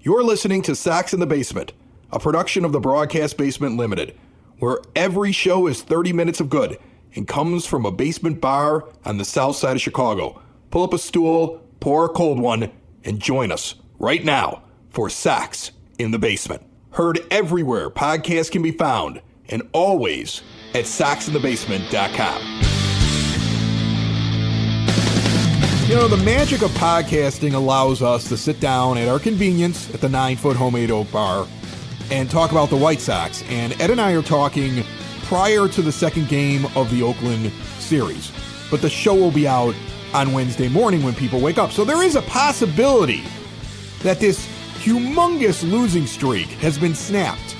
You're listening to Sox in the Basement, a production of the Broadcast Basement Limited, where every show is 30 minutes of good and comes from a basement bar on the south side of Chicago. Pull up a stool, pour a cold one, and join us right now for Sox in the Basement. Heard everywhere podcasts can be found, and always at soxinthebasement.com. You know, the magic of podcasting allows us to sit down at our convenience at the 9-foot homemade oak bar and talk about the White Sox. And Ed and I are talking prior to the second game of the Oakland series. But the show will be out on Wednesday morning when people wake up. So there is a possibility that this humongous losing streak has been snapped.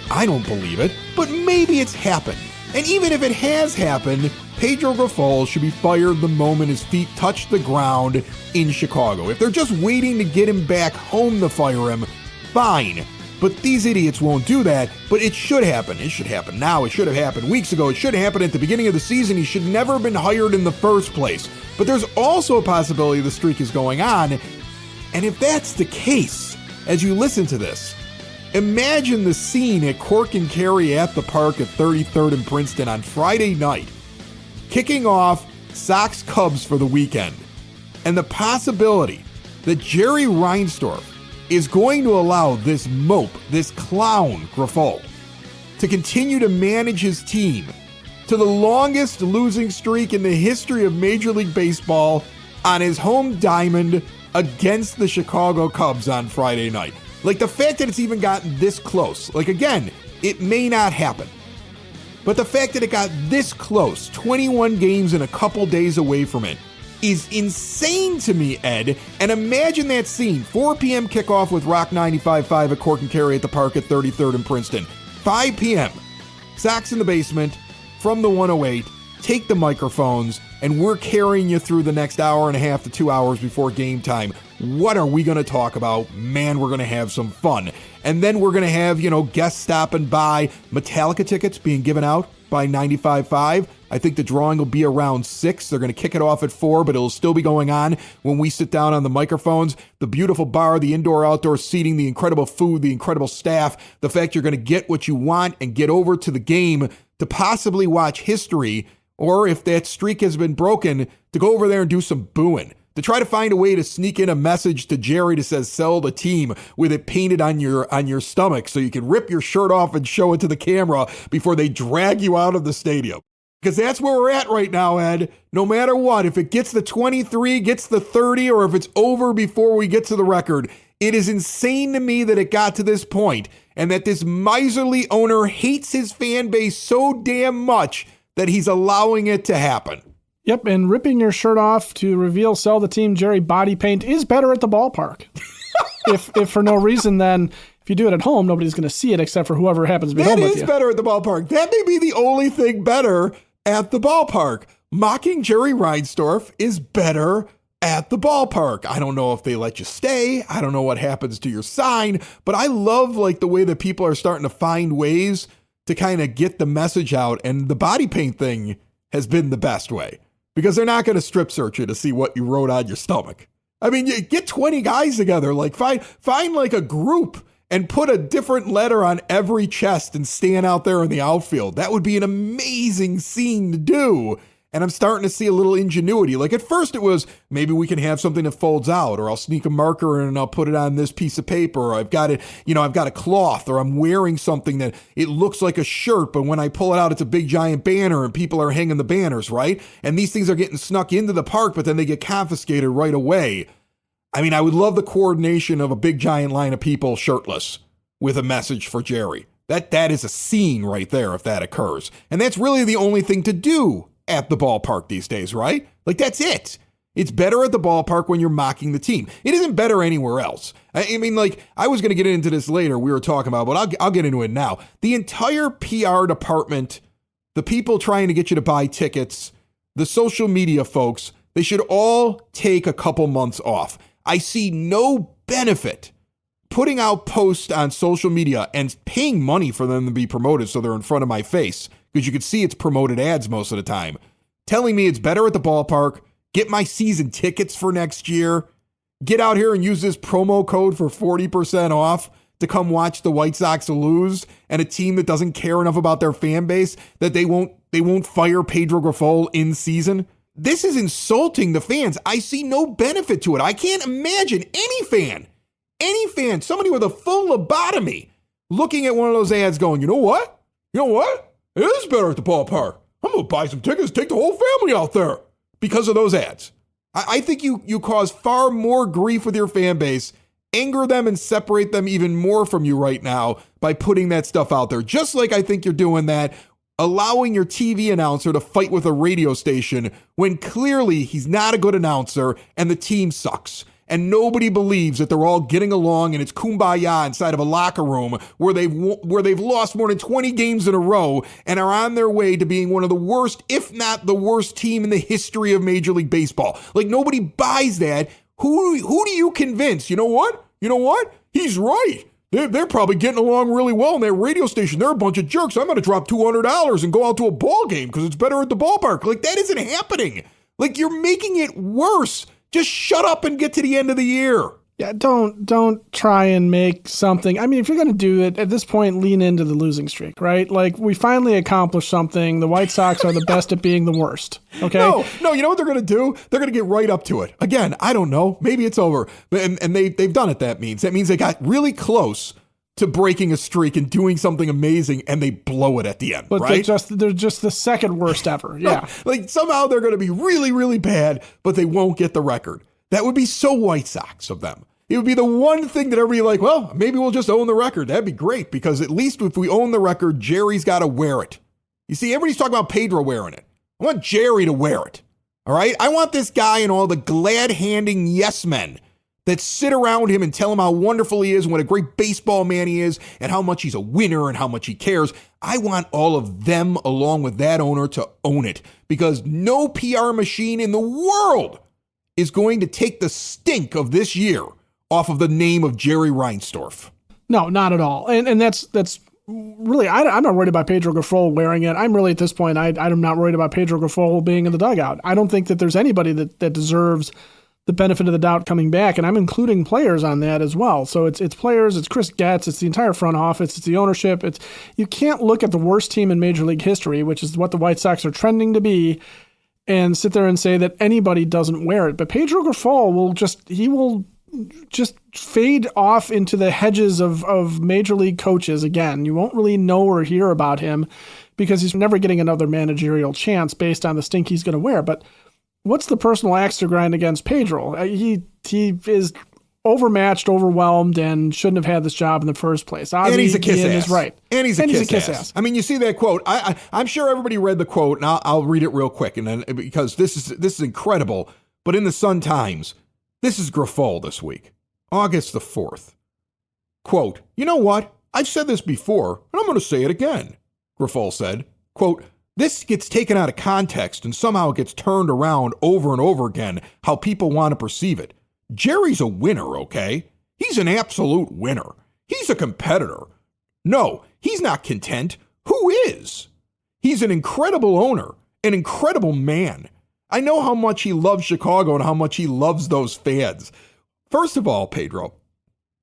I don't believe it, but maybe it's happened. And even if it has happened, Pedro Grifol should be fired the moment his feet touch the ground in Chicago. If they're just waiting to get him back home to fire him, fine. But these idiots won't do that, but it should happen. It should happen now. It should have happened weeks ago. It should happen at the beginning of the season. He should never have been hired in the first place. But there's also a possibility the streak is going on. And if that's the case, as you listen to this, imagine the scene at Cork and Kerry at the park at 33rd and Princeton on Friday night, kicking off Sox Cubs for the weekend, and the possibility that Jerry Reinsdorf is going to allow this mope, this clown Grifol, to continue to manage his team to the longest losing streak in the history of Major League Baseball on his home diamond against the Chicago Cubs on Friday night. Like, the fact that it's even gotten this close, like, again, it may not happen, but the fact that it got this close, 21 games and a couple days away from it, is insane to me, Ed. And imagine that scene, 4 p.m. kickoff with Rock 95.5 at Cork and Kerry at the park at 33rd and Princeton. 5 p.m., Sox in the Basement from the 108, take the microphones, and we're carrying you through the next hour and a half to 2 hours before game time. What are we going to talk about? Man, we're going to have some fun. And then we're going to have, guests stopping by. Metallica tickets being given out by 95.5. I think the drawing will be around 6. They're going to kick it off at 4, but it'll still be going on when we sit down on the microphones. The beautiful bar, the indoor-outdoor seating, the incredible food, the incredible staff, the fact you're going to get what you want and get over to the game to possibly watch history, or if that streak has been broken, to go over there and do some booing. To try to find a way to sneak in a message to Jerry that says sell the team with it painted on your stomach so you can rip your shirt off and show it to the camera before they drag you out of the stadium. Because that's where we're at right now, Ed. No matter what, if it gets the 23, gets the 30, or if it's over before we get to the record, it is insane to me that it got to this point and that this miserly owner hates his fan base so damn much that he's allowing it to happen. Yep, and ripping your shirt off to reveal sell the team Jerry body paint is better at the ballpark. if for no reason, then if you do it at home, nobody's going to see it except for whoever happens to be home with you. That is better at the ballpark. That may be the only thing better at the ballpark. Mocking Jerry Reinsdorf is better at the ballpark. I don't know if they let you stay. I don't know what happens to your sign, but I love the way that people are starting to find ways to kind of get the message out, and the body paint thing has been the best way. Because they're not going to strip search you to see what you wrote on your stomach. I mean, you get 20 guys together, find a group and put a different letter on every chest and stand out there in the outfield. That would be an amazing scene to do. And I'm starting to see a little ingenuity. At first it was, maybe we can have something that folds out, or I'll sneak a marker in and I'll put it on this piece of paper, or I've got a cloth, or I'm wearing something that it looks like a shirt, but when I pull it out, it's a big giant banner and people are hanging the banners, right? And these things are getting snuck into the park, but then they get confiscated right away. I mean, I would love the coordination of a big giant line of people shirtless with a message for Jerry. That is a scene right there if that occurs. And that's really the only thing to do at the ballpark these days, right? That's it. It's better at the ballpark when you're mocking the team. It isn't better anywhere else. I mean, I was going to get into this later, we were talking about, but I'll get into it now. The entire PR department, the people trying to get you to buy tickets, the social media folks, they should all take a couple months off. I see no benefit putting out posts on social media and paying money for them to be promoted so they're in front of my face, because you can see it's promoted ads most of the time, telling me it's better at the ballpark, get my season tickets for next year, get out here and use this promo code for 40% off to come watch the White Sox lose, and a team that doesn't care enough about their fan base that they won't fire Pedro Grifol in season? This is insulting the fans. I see no benefit to it. I can't imagine any fan, somebody with a full lobotomy, looking at one of those ads going, you know what? It is better at the ballpark. I'm going to buy some tickets, take the whole family out there because of those ads. I think you cause far more grief with your fan base, anger them and separate them even more from you right now by putting that stuff out there. Just like I think you're doing that, allowing your TV announcer to fight with a radio station when clearly he's not a good announcer and the team sucks. And nobody believes that they're all getting along and it's kumbaya inside of a locker room where they've lost more than 20 games in a row and are on their way to being one of the worst, if not the worst team in the history of Major League Baseball. Like, nobody buys that. Who do you convince? You know what? He's right. They're probably getting along really well in that radio station. They're a bunch of jerks. I'm going to drop $200 and go out to a ball game because it's better at the ballpark. Like, that isn't happening. Like, you're making it worse. Just shut up and get to the end of the year. Yeah, don't try and make something. I mean, if you're going to do it, at this point, lean into the losing streak, right? Like, we finally accomplished something. The White Sox are the best at being the worst, okay? No, you know what they're going to do? They're going to get right up to it. Again, I don't know. Maybe it's over. And they've done it, that means. That means they got really close to breaking a streak and doing something amazing, and they blow it at the end, but right? They're just the second worst ever, yeah. Like, somehow they're going to be really, really bad, but they won't get the record. That would be so White Sox of them. It would be the one thing that everybody like, well, maybe we'll just own the record. That'd be great, because at least if we own the record, Jerry's got to wear it. You see, everybody's talking about Pedro wearing it. I want Jerry to wear it, all right? I want this guy and all the glad-handing yes men that sit around him and tell him how wonderful he is and what a great baseball man he is and how much he's a winner and how much he cares. I want all of them, along with that owner, to own it, because no PR machine in the world is going to take the stink of this year off of the name of Jerry Reinsdorf. No, not at all. And that's really, I'm not worried about Pedro Grifol wearing it. I'm really, at this point, I'm not worried about Pedro Grifol being in the dugout. I don't think that there's anybody that deserves the benefit of the doubt coming back, and I'm including players on that as well. So it's players, it's Chris Getz, it's the entire front office, it's the ownership. You can't look at the worst team in Major League history, which is what the White Sox are trending to be, and sit there and say that anybody doesn't wear it. But Pedro Grifol will just fade off into the hedges of Major League coaches again. You won't really know or hear about him because he's never getting another managerial chance based on the stink he's going to wear. But what's the personal axe to grind against Pedro? He is overmatched, overwhelmed, and shouldn't have had this job in the first place. And he's a kiss ass. Is right. And he's a kiss ass. I mean, you see that quote. I'm sure everybody read the quote, and I'll read it real quick, and then because this is incredible. But in the Sun-Times, this is Grifol this week, August the 4th. Quote, "You know what? I've said this before, and I'm going to say it again." Grifol said, quote, "This gets taken out of context and somehow it gets turned around over and over again how people want to perceive it. Jerry's a winner, okay? He's an absolute winner. He's a competitor. No, he's not content. Who is? He's an incredible owner, an incredible man. I know how much he loves Chicago and how much he loves those fans." First of all, Pedro,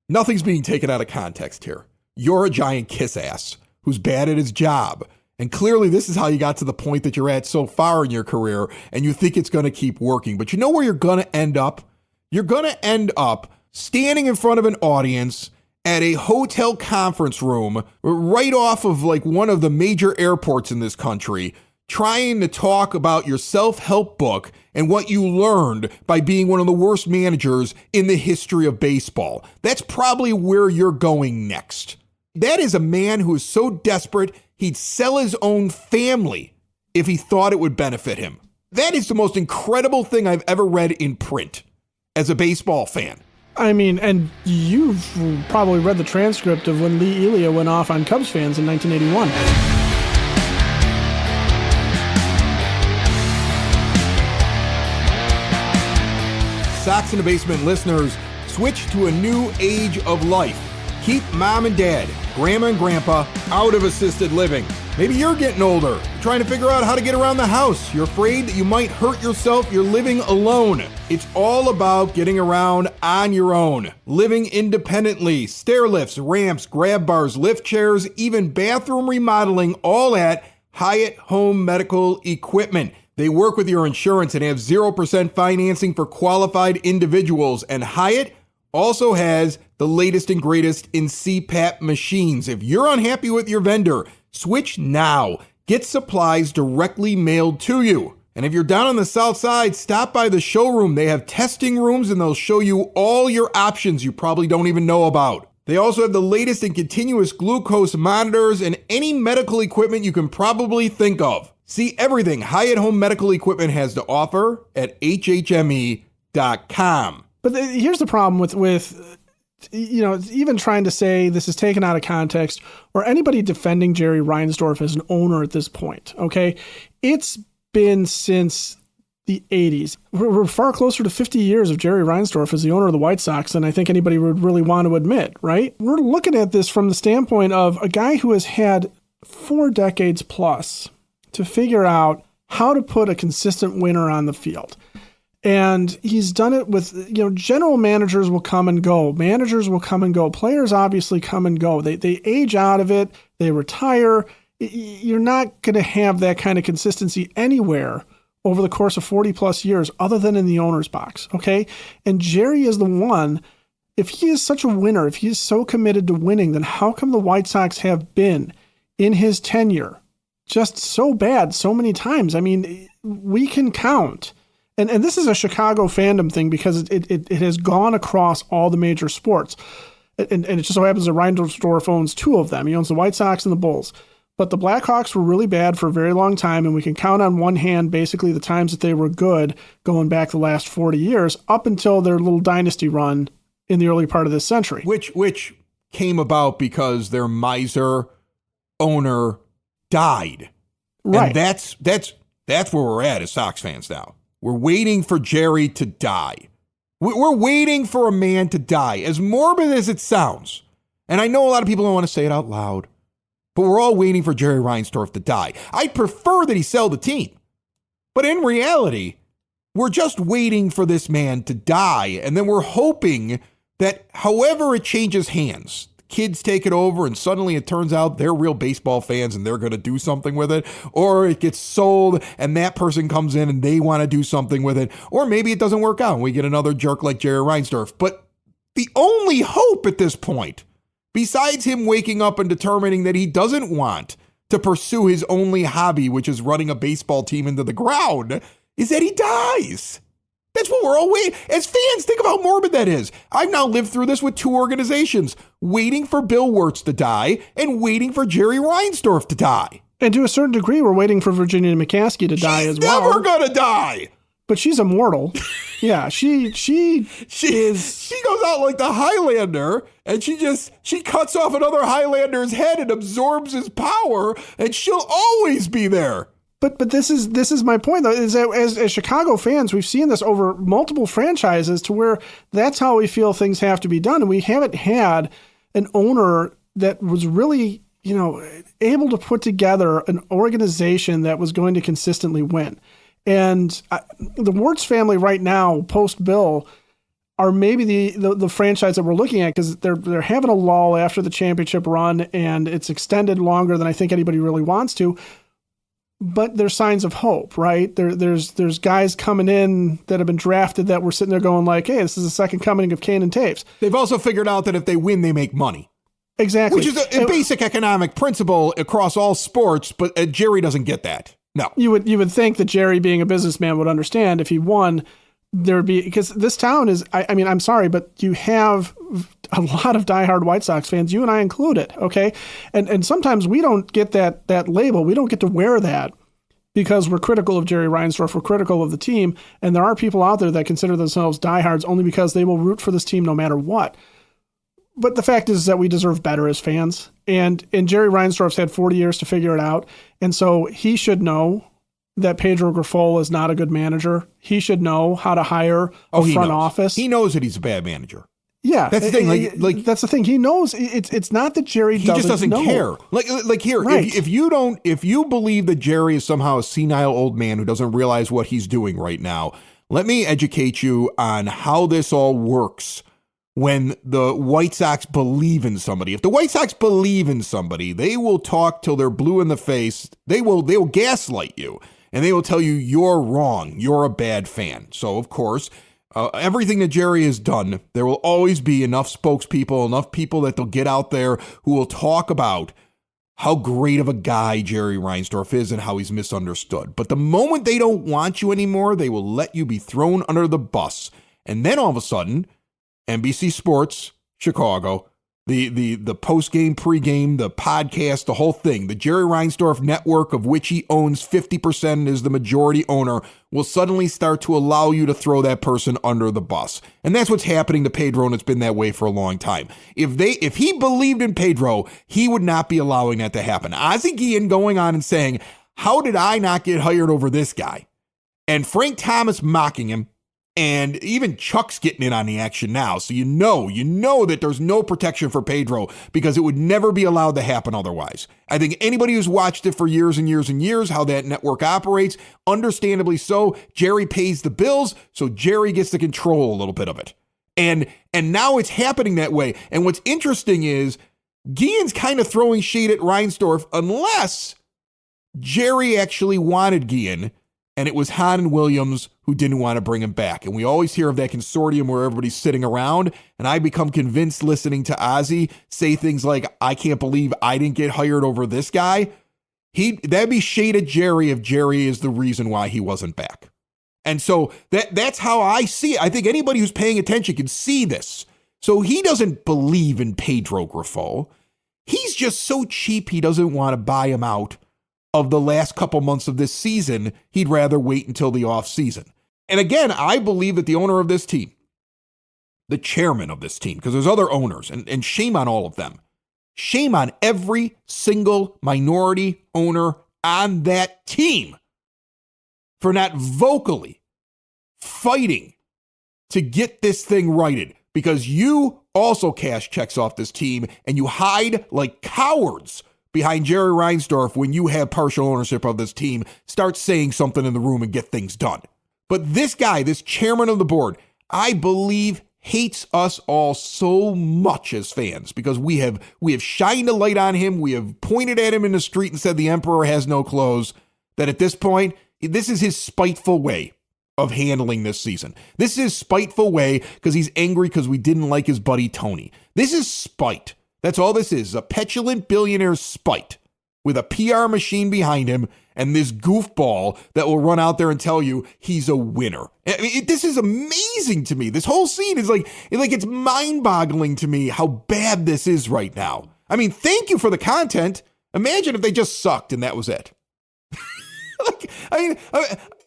nothing's being taken out of context here. You're a giant kiss ass who's bad at his job. And clearly this is how you got to the point that you're at so far in your career, and you think it's going to keep working. But you know where you're going to end up? You're going to end up standing in front of an audience at a hotel conference room right off of like one of the major airports in this country, trying to talk about your self-help book and what you learned by being one of the worst managers in the history of baseball. That's probably where you're going next. That is a man who is so desperate he'd sell his own family if he thought it would benefit him. That is the most incredible thing I've ever read in print as a baseball fan. I mean, and you've probably read the transcript of when Lee Elia went off on Cubs fans in 1981. Sox in the Basement listeners, switch to a new age of life. Keep mom and dad, grandma and grandpa out of assisted living. Maybe you're getting older, you're trying to figure out how to get around the house. You're afraid that you might hurt yourself. You're living alone. It's all about getting around on your own, living independently. Stair lifts, ramps, grab bars, lift chairs, even bathroom remodeling, all at Hyatt Home Medical Equipment. They work with your insurance and have 0% financing for qualified individuals. And Hyatt also has the latest and greatest in CPAP machines. If you're unhappy with your vendor, switch now. Get supplies directly mailed to you. And if you're down on the south side, stop by the showroom. They have testing rooms and they'll show you all your options you probably don't even know about. They also have the latest in continuous glucose monitors and any medical equipment you can probably think of. See everything Hyatt Home Medical Equipment has to offer at hhme.com. But here's the problem with even trying to say this is taken out of context or anybody defending Jerry Reinsdorf as an owner at this point, okay? It's been since the 80s. We're far closer to 50 years of Jerry Reinsdorf as the owner of the White Sox than I think anybody would really want to admit, right? We're looking at this from the standpoint of a guy who has had 4 decades plus to figure out how to put a consistent winner on the field. And he's done it with, general managers will come and go. Managers will come and go. Players obviously come and go. They age out of it. They retire. You're not going to have that kind of consistency anywhere over the course of 40 plus years other than in the owner's box. Okay. And Jerry is the one. If he is such a winner, if he is so committed to winning, then how come the White Sox have been in his tenure just so bad so many times? I mean, we can count. And this is a Chicago fandom thing because it has gone across all the major sports. And it just so happens that Reinsdorf owns 2 of them. He owns the White Sox and the Bulls. But the Blackhawks were really bad for a very long time, and we can count on one hand basically the times that they were good going back the last 40 years up until their little dynasty run in the early part of this century. Which came about because their miser owner died. Right. And that's where we're at as Sox fans now. We're waiting for Jerry to die. We're waiting for a man to die, as morbid as it sounds. And I know a lot of people don't want to say it out loud, but we're all waiting for Jerry Reinsdorf to die. I'd prefer that he sell the team. But in reality, we're just waiting for this man to die. And then we're hoping that however it changes hands, kids take it over and suddenly it turns out they're real baseball fans and they're going to do something with it, or it gets sold and that person comes in and they want to do something with it, or maybe it doesn't work out and we get another jerk like Jerry Reinsdorf. But the only hope at this point, besides him waking up and determining that he doesn't want to pursue his only hobby, which is running a baseball team into the ground, is that he dies. That's what we're all waiting. As fans, think of how morbid that is. I've now lived through this with 2 organizations, waiting for Bill Wirtz to die and waiting for Jerry Reinsdorf to die. And to a certain degree, we're waiting for Virginia McCaskey to die as well. She's never going to die. But she's immortal. Yeah, she is. She goes out like the Highlander and she cuts off another Highlander's head and absorbs his power and she'll always be there. But this is my point, though, is that as Chicago fans, we've seen this over multiple franchises to where that's how we feel things have to be done. And we haven't had an owner that was really, able to put together an organization that was going to consistently win. And the Wirtz family right now, post-Bill, are maybe the franchise that we're looking at because they're having a lull after the championship run, and it's extended longer than I think anybody really wants to. But there's signs of hope, right? There's guys coming in that have been drafted that we're sitting there going like, hey, this is the second coming of Kane and Taves. They've also figured out that if they win, they make money. Exactly. Which is a basic economic principle across all sports, but Jerry doesn't get that. No. You would think that Jerry, being a businessman, would understand if he won, there would be, because this town is, I mean, I'm sorry, but you have a lot of diehard White Sox fans, you and I included, okay? And sometimes we don't get that label. We don't get to wear that because we're critical of Jerry Reinsdorf, we're critical of the team, and there are people out there that consider themselves diehards only because they will root for this team no matter what. But the fact is that we deserve better as fans, and Jerry Reinsdorf's had 40 years to figure it out, and so he should know that Pedro Grifol is not a good manager. He should know how to hire a front office. He knows that he's a bad manager. Yeah, That's the thing. Like that's the thing. He knows it's not that Jerry he just doesn't know. care. Like here, Right. if you believe that Jerry is somehow a senile old man who doesn't realize what he's doing right now, let me educate you on how this all works. When the White Sox believe in somebody, if the White Sox believe in somebody, they will talk till they're blue in the face. They will gaslight you, and they will tell you you're wrong. You're a bad fan. So of course. Everything that Jerry has done, there will always be enough spokespeople, enough people that they'll get out there who will talk about how great of a guy Jerry Reinsdorf is and how he's misunderstood. But the moment they don't want you anymore, they will let you be thrown under the bus. And then all of a sudden, NBC Sports, Chicago, the post-game, pre-game, the podcast, the whole thing, the Jerry Reinsdorf network, of which he owns 50% and is the majority owner, will suddenly start to allow you to throw that person under the bus. And that's what's happening to Pedro, and it's been that way for a long time. If he believed in Pedro, he would not be allowing that to happen. Ozzie Guillen going on and saying, how did I not get hired over this guy? And Frank Thomas mocking him. And even Chuck's getting in on the action now. So you know that there's no protection for Pedro because it would never be allowed to happen otherwise. I think anybody who's watched it for years and years and years, how that network operates, understandably so, Jerry pays the bills, so Jerry gets to control a little bit of it. And now it's happening that way. And what's interesting is Guillen's kind of throwing shade at Reinsdorf unless Jerry actually wanted Guillen. And it was Hahn and Williams who didn't want to bring him back. And we always hear of that consortium where everybody's sitting around. And I become convinced listening to Ozzie say things like, I can't believe I didn't get hired over this guy. That'd be shade at Jerry if Jerry is the reason why he wasn't back. And so that's how I see it. I think anybody who's paying attention can see this. So he doesn't believe in Pedro Grifol. He's just so cheap he doesn't want to buy him out of the last couple months of this season. He'd rather wait until the off season. And again, I believe that the owner of this team, the chairman of this team, because there's other owners, and shame on all of them. Shame on every single minority owner on that team for not vocally fighting to get this thing righted, because you also cash checks off this team and you hide like cowards behind Jerry Reinsdorf when you have partial ownership of this team. Start saying something in the room and get things done. But this guy, this chairman of the board, I believe hates us all so much as fans because we have shined a light on him. We have pointed at him in the street and said the emperor has no clothes, that at this point, this is his spiteful way of handling this season. This is his spiteful way because he's angry because we didn't like his buddy Tony. This is spite. That's all this is, a petulant billionaire's spite with a PR machine behind him and this goofball that will run out there and tell you he's a winner. I mean, this is amazing to me. This whole scene is like it's mind-boggling to me how bad this is right now. I mean, thank you for the content. Imagine if they just sucked and that was it. Imagine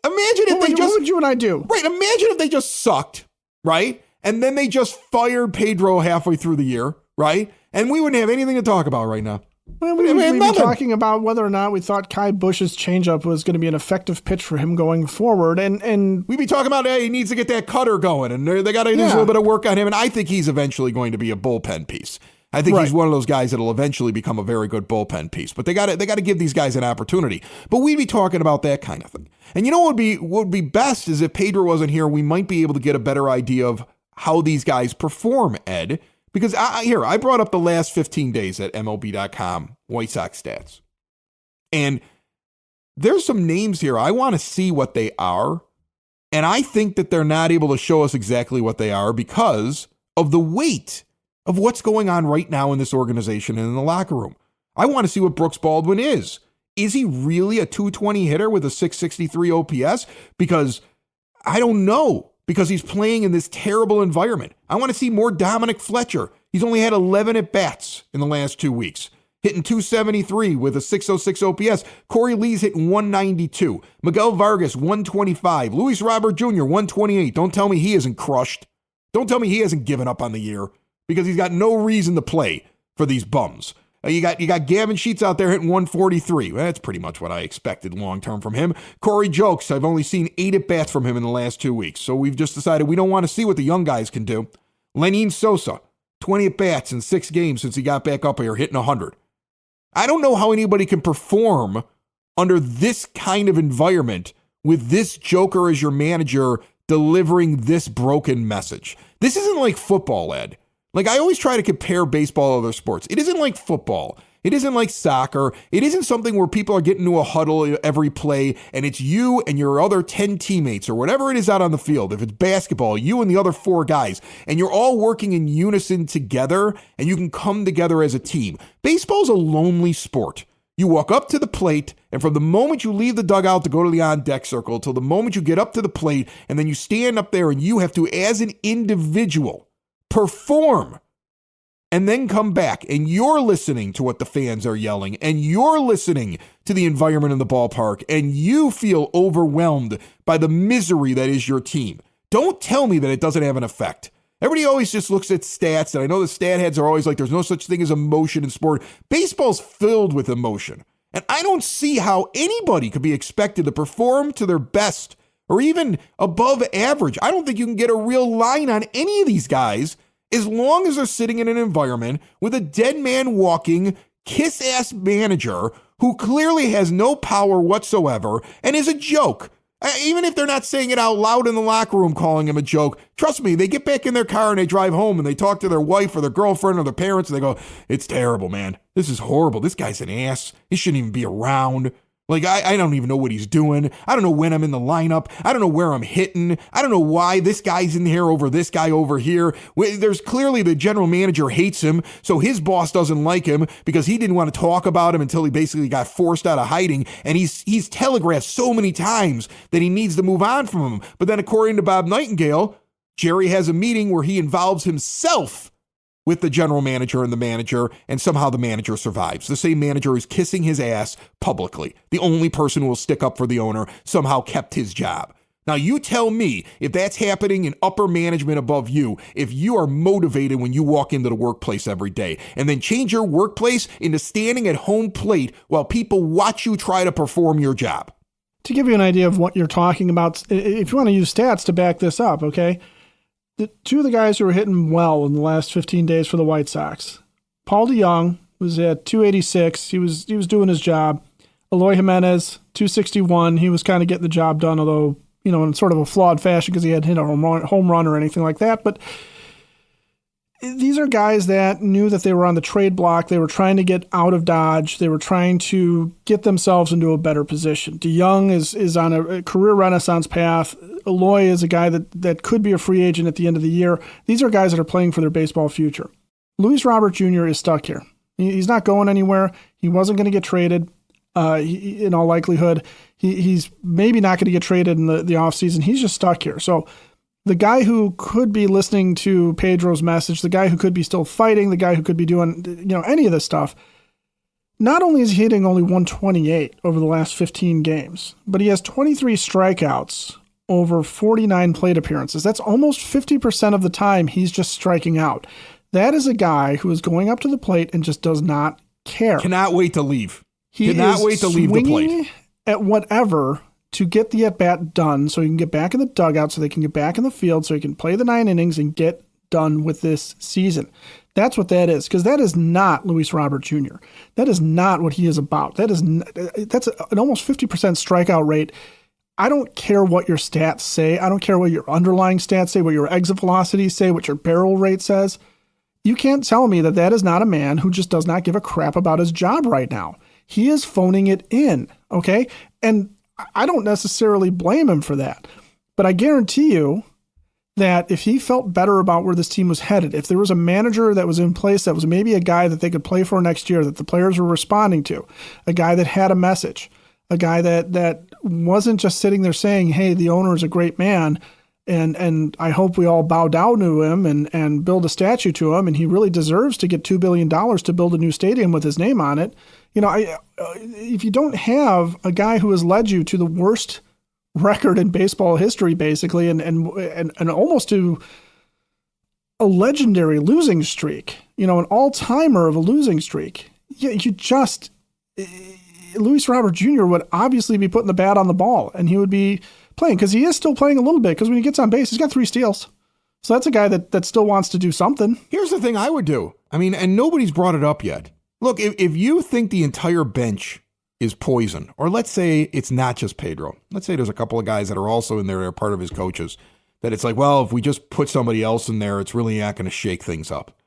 if they just... What would you and I do? Right, imagine if they just sucked, right? And then they just fired Pedro halfway through the year, right? And we wouldn't have anything to talk about right now. Well, we'd be talking about whether or not we thought Kai Busch's changeup was going to be an effective pitch for him going forward. And we'd be talking about, hey, he needs to get that cutter going. And they got to do a little bit of work on him. And I think he's eventually going to be a bullpen piece. I think he's one of those guys that will eventually become a very good bullpen piece. But they got to give these guys an opportunity. But we'd be talking about that kind of thing. And you know what would be best is if Pedro wasn't here, we might be able to get a better idea of how these guys perform, Ed. Because I brought up the last 15 days at MLB.com White Sox stats. And there's some names here. I want to see what they are. And I think that they're not able to show us exactly what they are because of the weight of what's going on right now in this organization and in the locker room. I want to see what Brooks Baldwin is. Is he really a 220 hitter with a 663 OPS? Because I don't know. Because he's playing in this terrible environment. I want to see more Dominic Fletcher. He's only had 11 at-bats in the last 2 weeks, hitting 273 with a 606 OPS. Corey Lee's hitting 192. Miguel Vargas, 125. Luis Robert Jr., 128. Don't tell me he isn't crushed. Don't tell me he hasn't given up on the year because he's got no reason to play for these bums. You got Gavin Sheets out there hitting 143. Well, that's pretty much what I expected long-term from him. Corey Jokes, I've only seen 8 at-bats from him in the last 2 weeks. So we've just decided we don't want to see what the young guys can do. Lenin Sosa, 20 at-bats in 6 games since he got back up here, hitting 100. I don't know how anybody can perform under this kind of environment with this joker as your manager delivering this broken message. This isn't like football, Ed. Like, I always try to compare baseball to other sports. It isn't like football. It isn't like soccer. It isn't something where people are getting into a huddle every play and it's you and your other 10 teammates or whatever it is out on the field. If it's basketball, you and the other 4 guys, and you're all working in unison together and you can come together as a team. Baseball's a lonely sport. You walk up to the plate, and from the moment you leave the dugout to go to the on-deck circle till the moment you get up to the plate, and then you stand up there and you have to, as an individual, perform. And then come back, and you're listening to what the fans are yelling, and you're listening to the environment in the ballpark, and you feel overwhelmed by the misery that is your team. Don't tell me that it doesn't have an effect. Everybody always just looks at stats, and I know the stat heads are always like, there's no such thing as emotion in sport. Baseball's filled with emotion, and I don't see how anybody could be expected to perform to their best or even above average. I don't think you can get a real line on any of these guys as long as they're sitting in an environment with a dead man walking, kiss-ass manager who clearly has no power whatsoever and is a joke. Even if they're not saying it out loud in the locker room calling him a joke, trust me, they get back in their car and they drive home and they talk to their wife or their girlfriend or their parents and they go, it's terrible, man. This is horrible. This guy's an ass. He shouldn't even be around. Like, I don't even know what he's doing. I don't know when I'm in the lineup. I don't know where I'm hitting. I don't know why this guy's in here over this guy over here. There's clearly the general manager hates him, so his boss doesn't like him because he didn't want to talk about him until he basically got forced out of hiding. And he's telegraphed so many times that he needs to move on from him. But then according to Bob Nightingale, Jerry has a meeting where he involves himself with the general manager and the manager, and somehow the manager survives. The same manager who's kissing his ass publicly. The only person who will stick up for the owner somehow kept his job. Now, you tell me if that's happening in upper management above you, if you are motivated when you walk into the workplace every day, and then change your workplace into standing at home plate while people watch you try to perform your job. To give you an idea of what you're talking about, if you want to use stats to back this up, okay? The 2 of the guys who were hitting well in the last 15 days for the White Sox, Paul DeYoung was at 286. He was doing his job. Eloy Jimenez, 261. He was kind of getting the job done, although, in sort of a flawed fashion because he hadn't hit a home run or anything like that. But these are guys that knew that they were on the trade block. They were trying to get out of Dodge. They were trying to get themselves into a better position. DeYoung is on a career renaissance path. Eloy is a guy that could be a free agent at the end of the year. These are guys that are playing for their baseball future. Luis Robert Jr. is stuck here. He's not going anywhere. He wasn't going to get traded. In all likelihood, he's maybe not going to get traded in the offseason. He's just stuck here. So the guy who could be listening to Pedro's message, the guy who could be still fighting, the guy who could be doing any of this stuff, not only is he hitting only 128 over the last 15 games, but he has 23 strikeouts over 49 plate appearances. That's almost 50% of the time he's just striking out. That is a guy who is going up to the plate and just does not care. Cannot wait to leave. He cannot wait to leave the plate. Swinging at whatever to get the at-bat done so he can get back in the dugout, so they can get back in the field, so he can play the 9 innings and get done with this season. That's what that is, because that is not Luis Robert Jr. That is not what he is about. That's an almost 50% strikeout rate. I don't care what your stats say. I don't care what your underlying stats say, what your exit velocities say, what your barrel rate says. You can't tell me that is not a man who just does not give a crap about his job right now. He is phoning it in, okay? And I don't necessarily blame him for that. But I guarantee you that if he felt better about where this team was headed, if there was a manager that was in place that was maybe a guy that they could play for next year, that the players were responding to, a guy that had a message, a guy that wasn't just sitting there saying, hey, the owner is a great man, and I hope we all bow down to him and build a statue to him, and he really deserves to get $2 billion to build a new stadium with his name on it. If you don't have a guy who has led you to the worst record in baseball history, basically, and almost to a legendary losing streak, an all-timer of a losing streak, Luis Robert Jr. would obviously be putting the bat on the ball, and he would be playing, because he is still playing a little bit, because when he gets on base, he's got 3 steals. So that's a guy that still wants to do something. Here's the thing I would do. I mean, and nobody's brought it up yet. Look, if you think the entire bench is poison, or let's say it's not just Pedro. Let's say there's a couple of guys that are also in there that are part of his coaches, that it's like, well, if we just put somebody else in there, it's really not going to shake things up.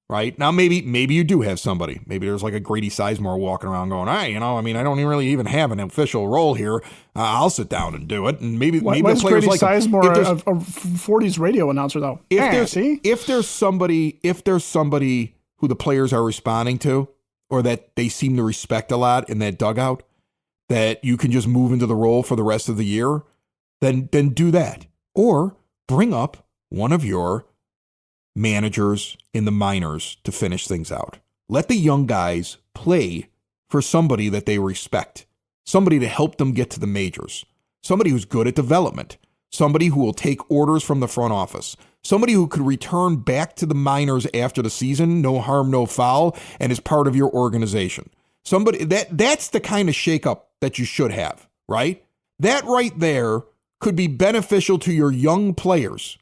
Right? Now, maybe you do have somebody. Maybe there's like a Grady Sizemore walking around going, hey, I mean, I don't really even have an official role here. I'll sit down and do it. And maybe the players Grady like Sizemore a 40s radio announcer, though. If there's somebody who the players are responding to, or that they seem to respect a lot in that dugout, that you can just move into the role for the rest of the year, then do that. Or bring up one of your managers in the minors to finish things out. Let the young guys play for somebody that they respect, somebody to help them get to the majors, somebody who's good at development, somebody who will take orders from the front office, somebody who could return back to the minors after the season, no harm, no foul, and is part of your organization. Somebody that's the kind of shakeup that you should have, right? That right there could be beneficial to your young players.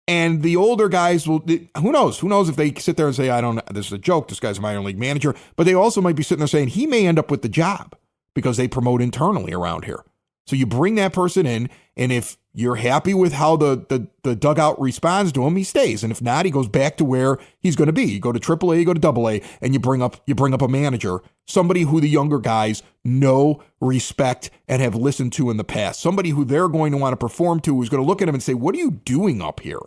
And the older guys will, who knows? Who knows if they sit there and say, this is a joke, this guy's a minor league manager, but they also might be sitting there saying he may end up with the job because they promote internally around here. So you bring that person in, and if you're happy with how the dugout responds to him, he stays. And if not, he goes back to where he's going to be. You go to AAA, you go to AA, and you bring up a manager, somebody who the younger guys know, respect, and have listened to in the past. Somebody who they're going to want to perform to, who's going to look at him and say, what are you doing up here?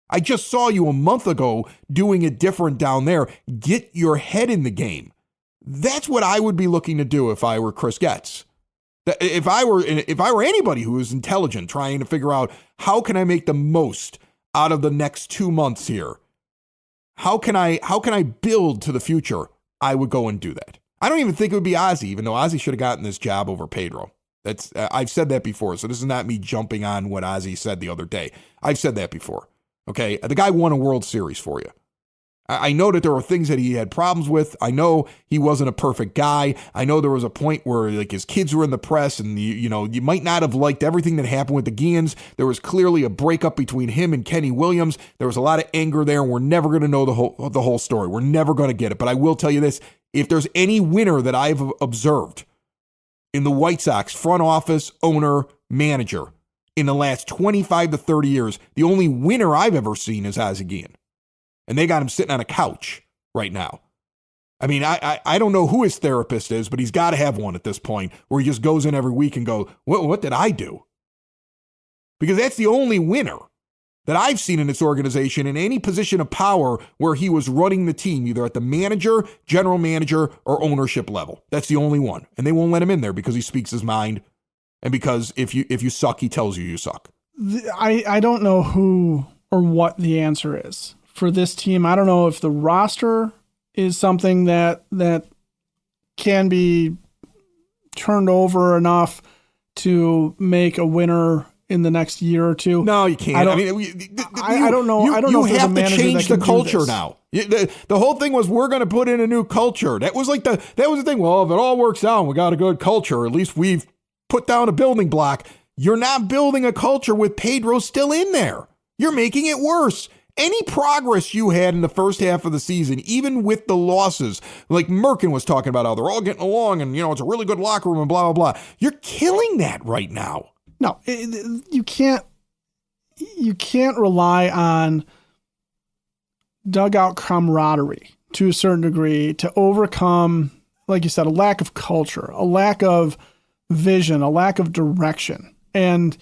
I just saw you a month ago doing it different down there. Get your head in the game. That's what I would be looking to do if I were Chris Getz. If I were anybody who is intelligent, trying to figure out how can I make the most out of the next 2 months here, how can I build to the future, I would go and do that. I don't even think it would be Ozzie, even though Ozzie should have gotten this job over Pedro. That's I've said that before, so this is not me jumping on what Ozzie said the other day. I've said that before. Okay, the guy won a World Series for you. I know that there were things that he had problems with. I know he wasn't a perfect guy. I know there was a point where like his kids were in the press, and you might not have liked everything that happened with the Guillen's. There was clearly a breakup between him and Kenny Williams. There was a lot of anger there, and we're never going to know the whole story. We're never going to get it. But I will tell you this: if there's any winner that I've observed in the White Sox front office, owner, manager in the last 25 to 30 years, the only winner I've ever seen is Ozzie Guillen. And they got him sitting on a couch right now. I mean, I don't know who his therapist is, but he's got to have one at this point where he just goes in every week and go, what did I do? Because that's the only winner that I've seen in this organization in any position of power where he was running the team, either at the manager, general manager, or ownership level. That's the only one. And they won't let him in there because he speaks his mind. And because if you suck, he tells you suck. I don't know who or what the answer is for this team. I don't know if the roster is something that can be turned over enough to make a winner in the next year or two. No, you can't. I don't know. I don't know if you have to change the culture now. The whole thing was we're going to put in a new culture. That was the thing. Well, if it all works out, we got a good culture. At least we've put down a building block. You're not building a culture with Pedro still in there. You're making it worse. Any progress you had in the first half of the season, even with the losses, like Merkin was talking about how they're all getting along and, it's a really good locker room and blah, blah, blah. You're killing that right now. No, you can't rely on dugout camaraderie to a certain degree to overcome, like you said, a lack of culture, a lack of vision, a lack of direction. And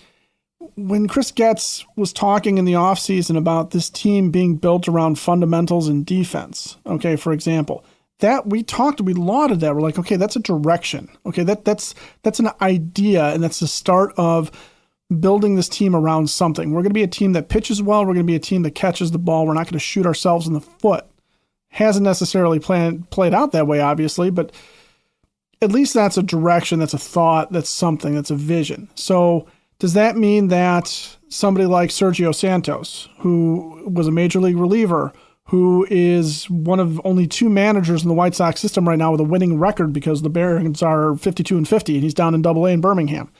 when Chris Getz was talking in the offseason about this team being built around fundamentals and defense, okay, for example, that we lauded that. We're like, okay, that's a direction. Okay, that's an idea, and that's the start of building this team around something. We're going to be a team that pitches well. We're going to be a team that catches the ball. We're not going to shoot ourselves in the foot. Hasn't necessarily played out that way, obviously, but at least that's a direction, that's a thought, that's something, that's a vision. So does that mean that somebody like Sergio Santos, who was a major league reliever, who is one of only two managers in the White Sox system right now with a winning record because the Barons are 52-50 and he's down in AA in Birmingham,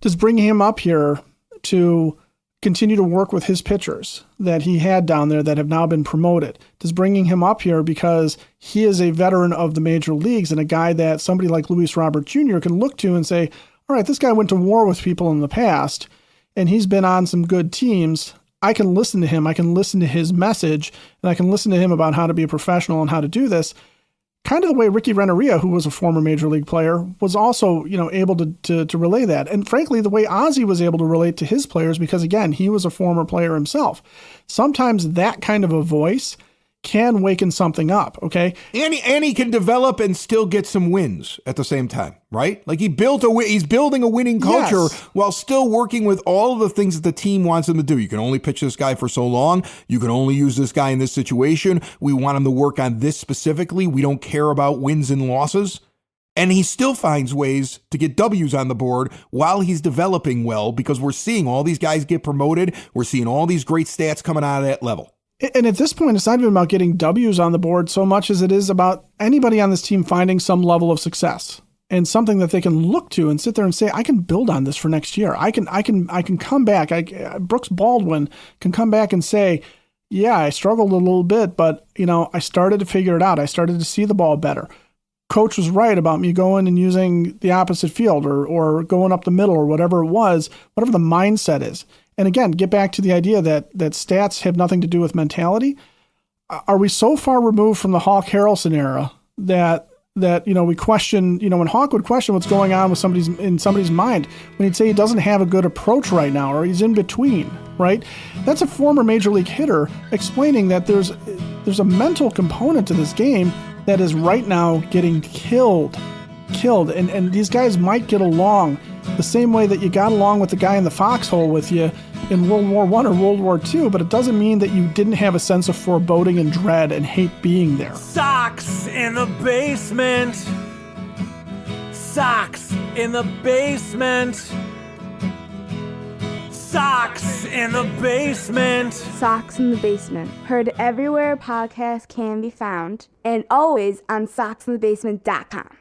does bringing him up here to continue to work with his pitchers that he had down there that have now been promoted? Does bringing him up here because he is a veteran of the major leagues and a guy that somebody like Luis Robert Jr. can look to and say, all right, this guy went to war with people in the past and he's been on some good teams. I can listen to him. I can listen to his message and I can listen to him about how to be a professional and how to do this. Kind of the way Ricky Renteria, who was a former major league player, was also, able to relay that. And frankly, the way Ozzie was able to relate to his players, because again, he was a former player himself. Sometimes that kind of a voice can waken something up, okay? And he can develop and still get some wins at the same time, right? Like he's building a winning culture while still working with all of the things that the team wants him to do. You can only pitch this guy for so long. You can only use this guy in this situation. We want him to work on this specifically. We don't care about wins and losses. And he still finds ways to get W's on the board while he's developing well, because we're seeing all these guys get promoted. We're seeing all these great stats coming out of that level. And at this point, it's not even about getting W's on the board so much as it is about anybody on this team finding some level of success and something that they can look to and sit there and say, I can build on this for next year. I can come back. Brooks Baldwin can come back and say, yeah, I struggled a little bit, but I started to figure it out. I started to see the ball better. Coach was right about me going and using the opposite field or going up the middle or whatever it was, whatever the mindset is. And again, get back to the idea that stats have nothing to do with mentality. Are we so far removed from the Hawk Harrelson era that we question, when Hawk would question what's going on with somebody's mind, when he'd say he doesn't have a good approach right now or he's in between, right? That's a former major league hitter explaining that there's a mental component to this game that is right now getting killed. And these guys might get along the same way that you got along with the guy in the foxhole with you in World War I or World War II, but it doesn't mean that you didn't have a sense of foreboding and dread and hate being there. Sox in the basement. Sox in the basement. Sox in the basement. Sox in the Basement. Heard everywhere podcasts can be found and always on soxinthebasement.com.